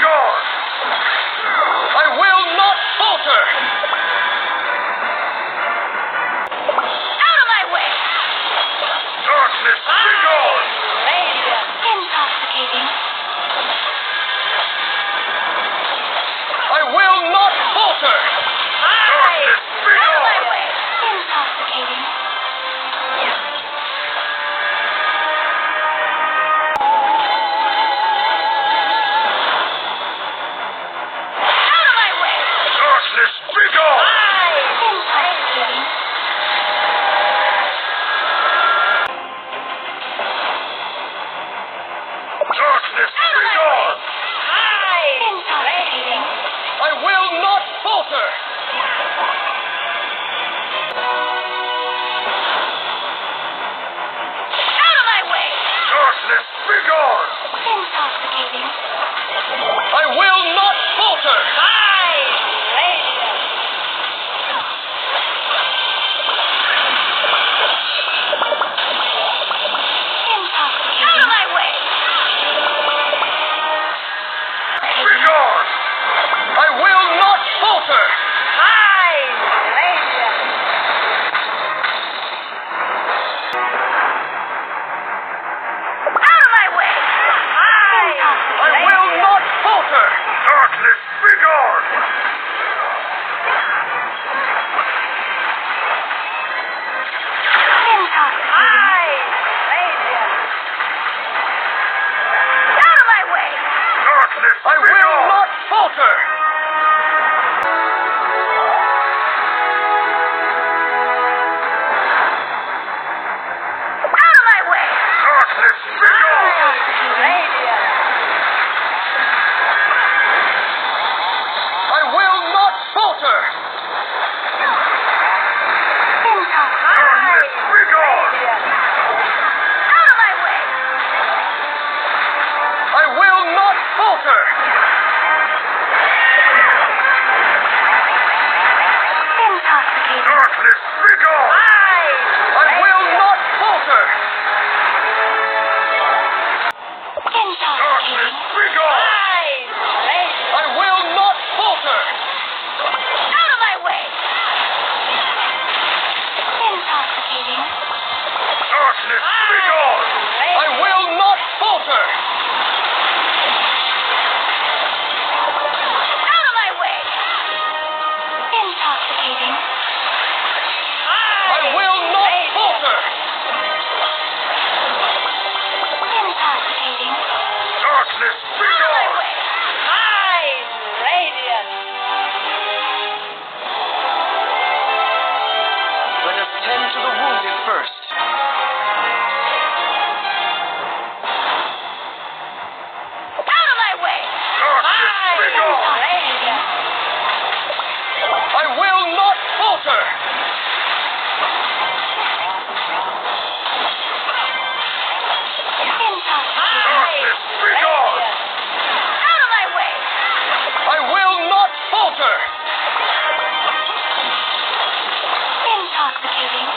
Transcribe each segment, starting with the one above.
gone! I will not falter! Out of my way! Darkness, be gone! Intoxicating. I will not falter! Darkness, be Out of my gone! way! Intoxicating. Out of my way! Darkness, be gone! Intoxicating. Darkness, be gone! Intoxicating. I will not falter! Out of my way! Darkness, be gone! Intoxicating. I will not falter! Intoxicating. Out of my way! Be gone! I will not falter! Out of my way! I will not falter! Darkness, be gone! Out of my way! Darkness, I will not falter! Out of my way! Darkness, be gone! I will not falter! Darkness, be gone! Out of my way! I will not falter! Intoxicating. Darkness, be gone! I will not falter! Darkness, Intoxicating. be gone! I will not falter! Out of my way! Intoxicating. Darkness, be gone! I will not falter! Out of my way! Intoxicating. I will not falter! Intoxicating. Darkness, be Out of my gone! way! Let us tend to the wounded first. Out of my way! Darkness, be gone! I will not falter! Intoxicating. Darkness, be gone! Out of my way! I will not falter! Intoxicating.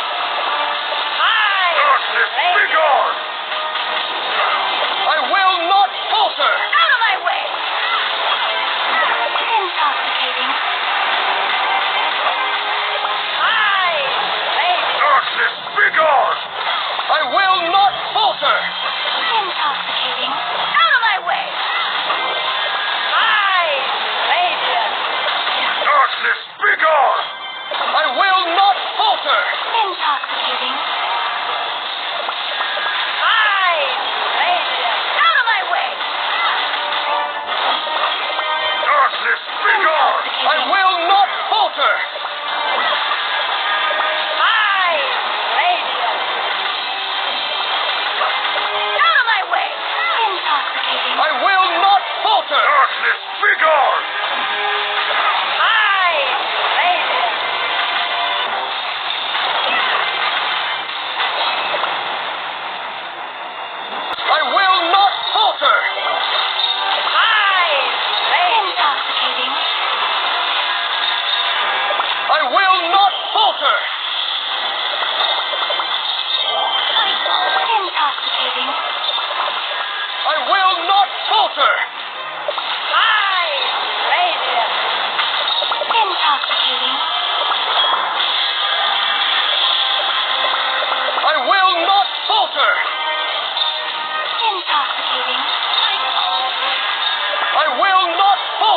Darkness, be gone! I will not falter! Out of my way! Intoxicating. Darkness, be gone! I will not falter! Intoxicating. Out of my way! Darkness, be gone! I will not falter! Intoxicating. Out of my way! Darkness, be gone! I will not falter! Out of my way! Intoxicating. I will not falter! Darkness, be gone! I will not falter! Intoxicating. I will not falter! Intoxicating. I will not falter!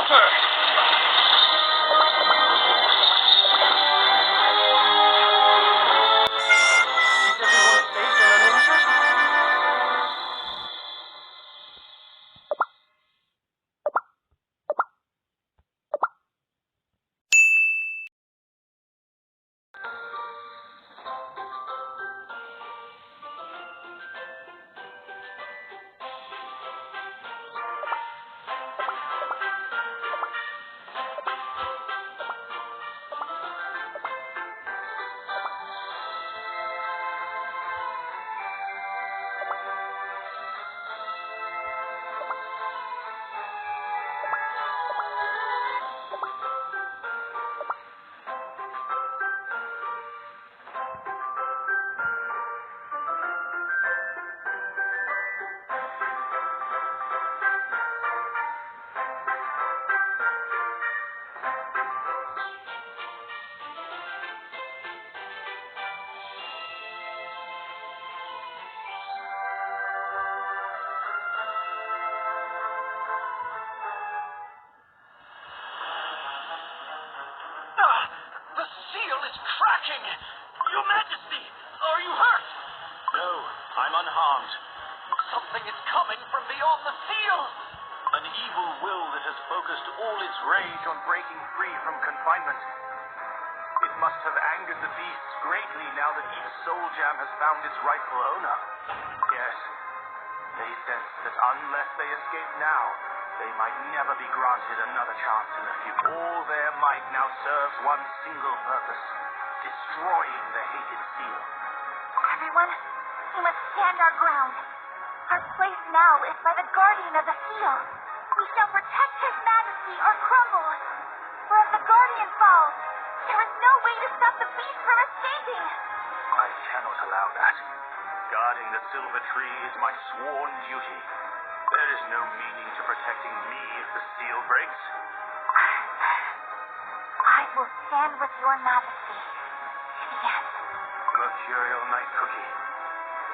water! Is everyone safe and uninjured? The seal is cracking! Your Majesty, are you hurt? No, I'm unharmed. Something is coming from beyond the seal! An evil will that has focused all its rage on breaking free from confinement. It must have angered the beasts greatly now that each soul gem has found its rightful owner. Yes, they sense that unless they escape now, they might never be granted another chance in the future. All their might now serves one single purpose: destroying the hated seal. Everyone, we must stand our ground. Our place now is by the guardian of the seal. We shall protect His Majesty or crumble. For if the guardian falls, there is no way to stop the beast from escaping. I cannot allow that. Guarding the silver tree is my sworn duty. There is no meaning to protecting me if the seal breaks. I will stand with your Majesty to the end. Mercurial Night Cookie,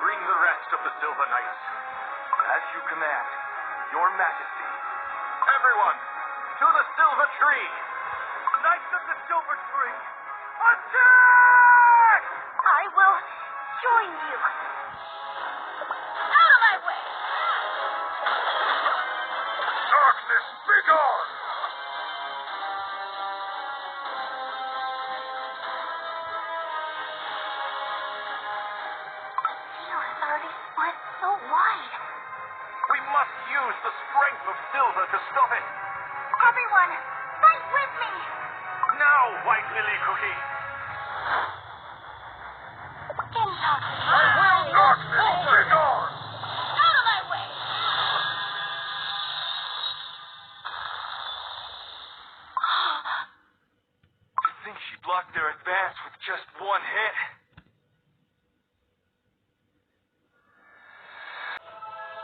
bring the rest of the Silver Knights. As you command, your Majesty. Everyone, to the Silver Tree! Knights of the Silver Tree, attack! I will join you. Out of my way! Darkness, be gone! The seal has already spread so wide. We must use the strength of silver to stop it. Everyone, fight with me! Now, White Lily Cookie! Intoxicated. I will not be gone! Out of my way! To think she blocked their advance with just one hit.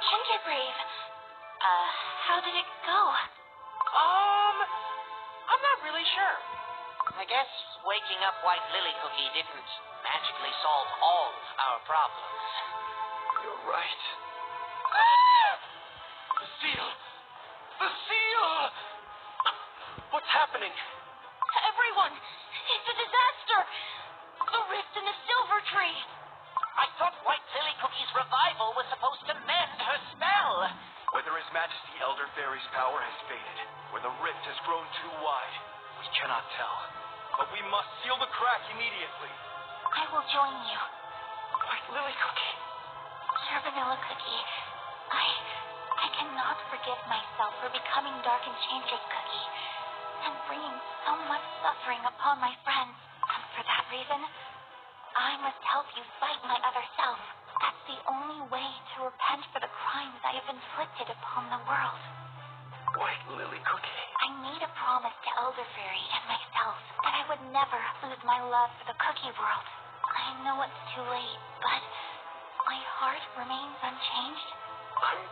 Gingerbrave. How did it go? I'm not really sure. I guess waking up White Lily Cookie didn't magically solve all our problems. You're right. The seal! The seal! What's happening? Everyone, it's a disaster! The rift in the silver tree! I thought White Lily Cookie's revival was supposed to mend her spell. Whether His Majesty Elder Fairy's power has faded, or the rift has grown too wide, we cannot tell. But we must seal the crack immediately. I will join you. White Lily Cookie. Dear Vanilla Cookie, I cannot forgive myself for becoming Dark Enchantress Cookie and bringing so much suffering upon my friends. And for that reason, I must help you fight my other self. That's the only way to repent for the crimes I have inflicted upon the world. White Lily Cookie. I need a promise to Elder Fairy and myself that I would never lose my love for the cookie world. I know it's too late, but my heart remains unchanged. I'm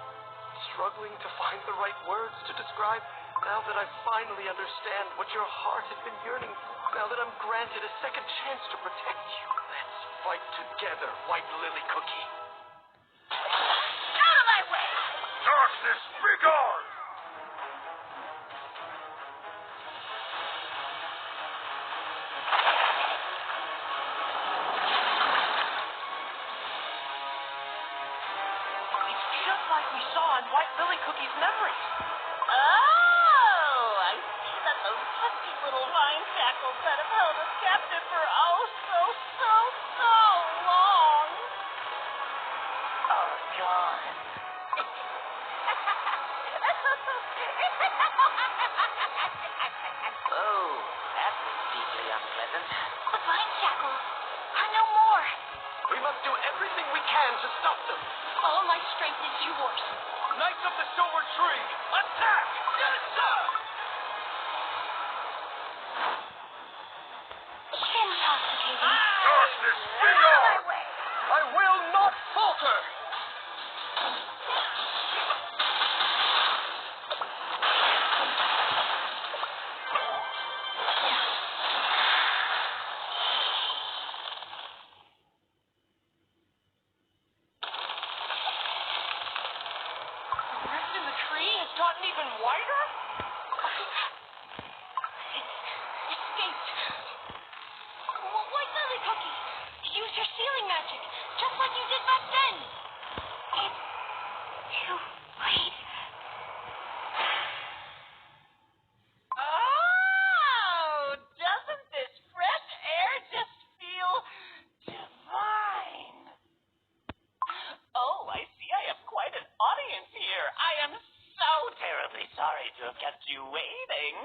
struggling to find the right words to describe now that I finally understand what your heart has been yearning for. Now that I'm granted a second chance to protect you. Let's fight together, White Lily Cookie. Out of my way! Darkness, be gone! White Lily Cookie's memories. Oh, I see that those pesky little vine shackles that have held us captive for so long are gone. Oh, that was deeply unpleasant. The vine shackles are no more. We must do everything we can to stop them. All my strength is yours. Knights of the Silver Tree, attack! Yes, sir! Intoxicating. Darkness, be Out of my gone! way. I will not falter! The rift in the tree has gotten even wider? Escaped. White Lily Cookie, use your sealing magic, just like you did back then. It's too late. Oh, doesn't this fresh air just feel divine? Oh, I see I have quite an audience here. I am so terribly sorry to have kept you waiting.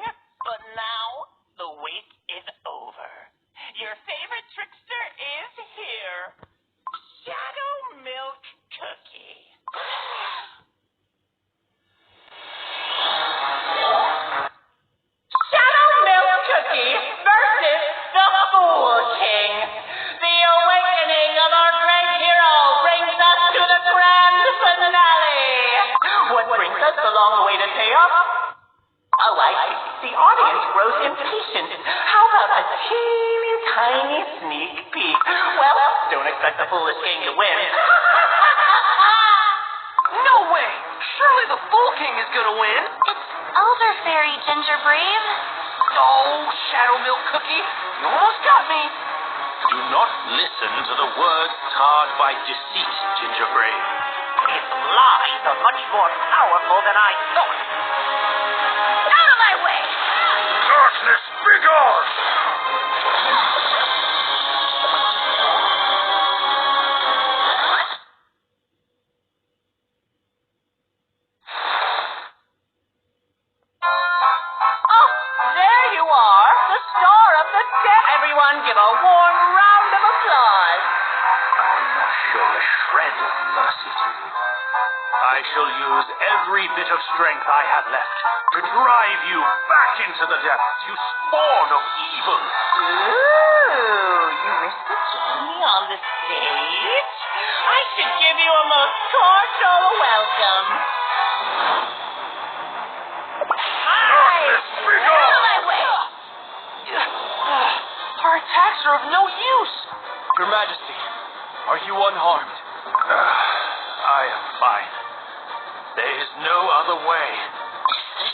But now, the wait is over. Your favorite trickster is here. Shadow Milk Cookie. Shadow Milk Cookie versus the Fool King. The awakening of our great hero brings us to the grand finale. What brings us the long awaited payoff? Oh, I see. The audience grows impatient. How about a teeny tiny sneak peek? Well, don't expect the foolish king to win. No way! Surely the Fool King is gonna win. It's over, Fairy Gingerbrave. Oh, Shadow Milk Cookie, you almost got me. Do not listen to the words tarred by deceit, Gingerbrave. His lies are much more powerful than I thought. Out of my way! Darkness, be gone! Oh, there you are, the star of the day. Everyone give a warm round of applause. I will not show a shred of mercy to you. I shall use every bit of strength I have left to drive you back into the depths, you spawn of evil. Ooh, you wish to join me on the stage? I should give you a most cordial welcome. Darkness, be Out of gone! my way! Our attacks are of no use. Your Majesty, are you unharmed? I am fine. There is no other way. Is this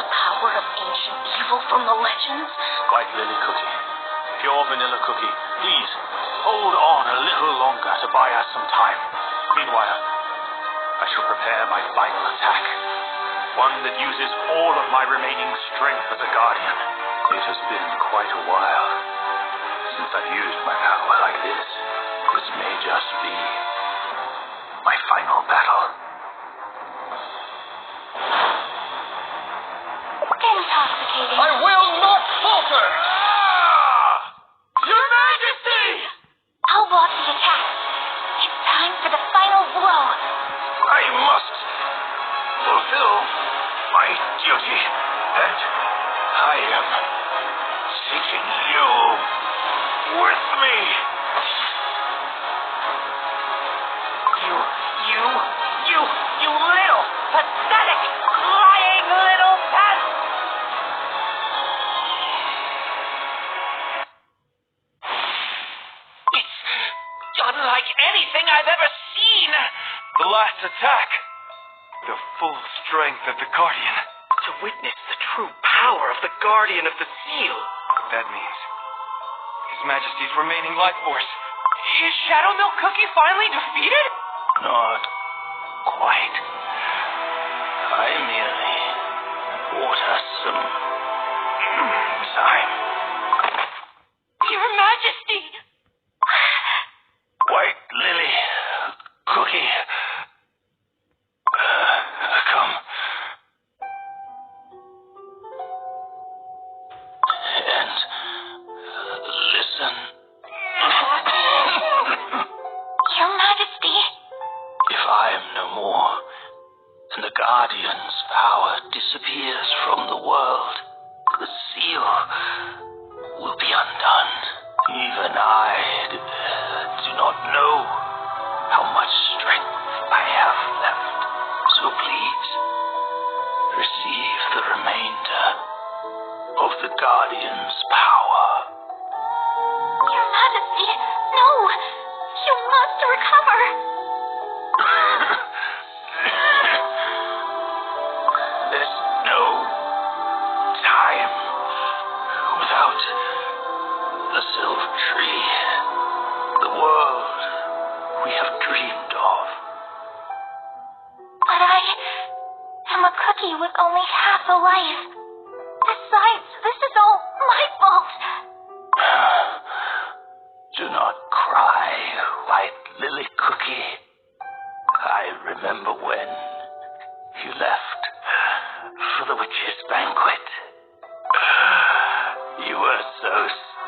the power of ancient evil from the legends? White Lily Cookie, pure vanilla cookie, please hold on a little longer to buy us some time. Meanwhile, I shall prepare my final attack. One that uses all of my remaining strength as a guardian. It has been quite a while since I've used my power like this. This may just be my final battle. Intoxicating. I will not falter! Your Majesty! I'll block the attack. It's time for the final blow. I must fulfill my duty, and I am taking you with me. You little pathetic, lying little pest! It's unlike anything I've ever seen. The last attack. The full strength of the Guardian. To witness the true power of the Guardian of the Seal. That means His Majesty's remaining life force. Is Shadow Milk Cookie finally defeated? Not quite. I merely bought us some time. Your Majesty! White Lily Cookie. Come. And listen. Your Majesty. If I am no more, and the Guardian's power disappears from the world, the seal will be undone. Even I do not know how much strength I have left. So please, receive the remainder of the Guardian's power. Your Majesty, no! You must recover! There's no time without the silver tree, the world we have dreamed of. But I am a cookie with only half a life. Besides, this is all my fault. Do not cry, White Lily Cookie. I remember when you left for the witches' banquet. You were so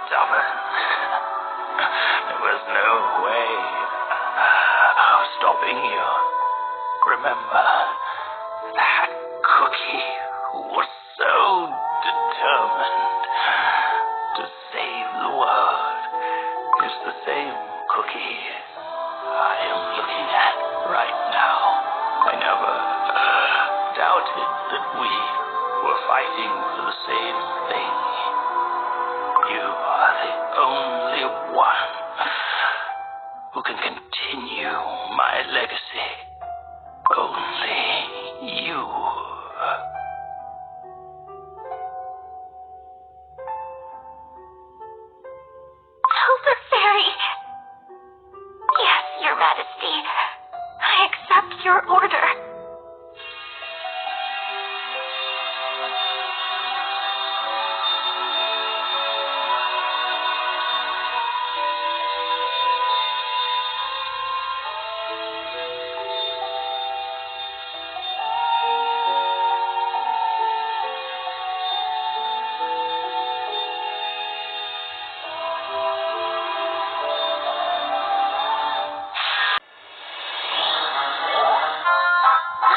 stubborn. There was no way of stopping you. Remember that cookie who was so determined to save the world is the same cookie I am looking at right now. I never doubted that we were fighting for the same thing. You are the only one who can continue my legacy. Only you. Silver Fairy. Yes, Your Majesty. I accept your order.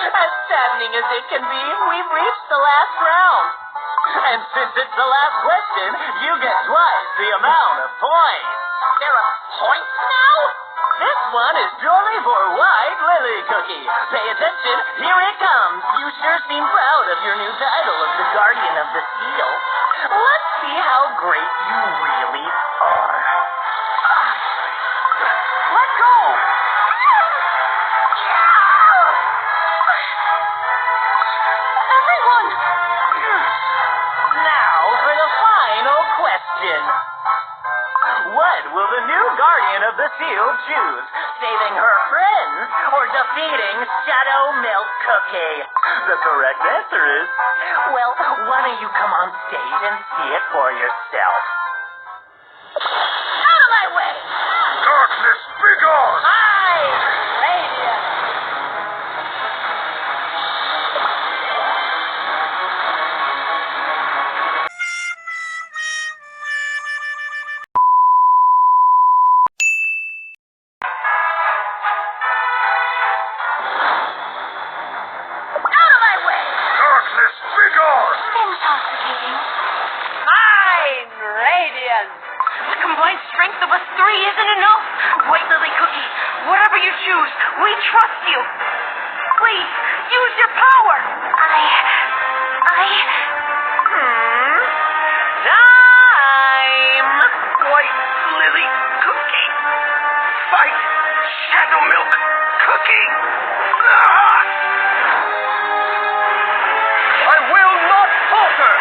As saddening as it can be, we've reached the last round. And since it's the last question, you get twice the amount of points. There are points now? This one is purely for White Lily Cookie. Pay attention, here it comes. You sure seem proud of your new title of the Guardian of the Seal. Let's see how great you really are. Let go! Everyone! Now for the final question. What will the new Guardian of the Seal choose? Saving her friends or defeating Shadow Milk Cookie? The correct answer is, well, why don't you come on stage and see it for yourself? Out of my way! Darkness, be gone! Hi, Radiant! Out of my way! Darkness, be gone! Intoxicating. Fine, Radiant. The combined strength of us three isn't enough. White Lily Cookie, whatever you choose, we trust you. Please, use your power. Time! White Lily Cookie! Fight Shadow Milk Cookie! I will not falter!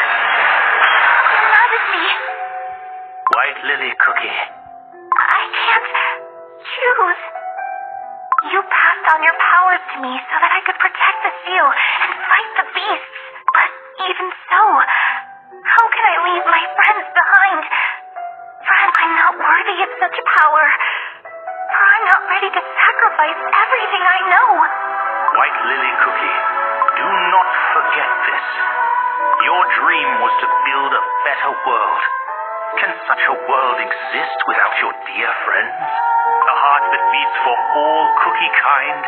Your Majesty, White Lily Cookie. I can't choose. You passed on your powers to me so that I could protect the seal even so, how can I leave my friends behind? Friend, I'm not worthy of such power. For I'm not ready to sacrifice everything I know. White Lily Cookie, do not forget this. Your dream was to build a better world. Can such a world exist without your dear friends? A heart that beats for all cookie kind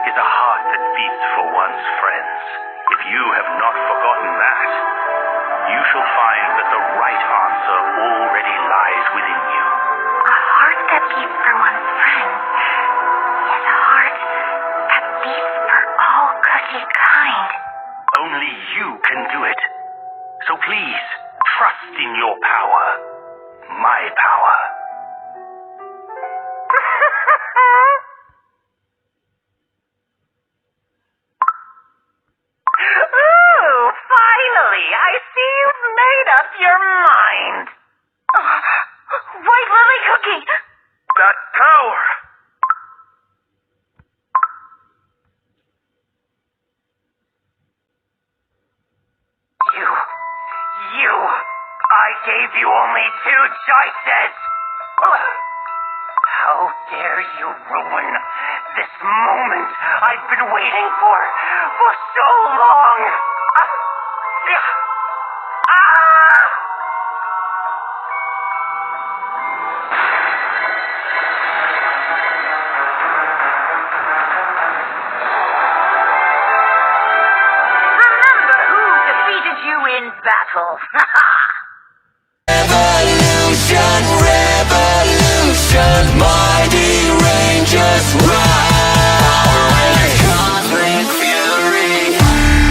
is a heart that beats for one's friends. If you have not forgotten that, you shall find that the right answer already lies within you. A heart that beats for one's friends is a heart that beats for all cookie kind. Only you can do it. So please, trust in your power. My power. Ooh, finally! I see you've made up your mind. White Lily Cookie! That power! You! I gave you only 2 choices! How dare you ruin this moment I've been waiting for so long! Remember who defeated you in battle.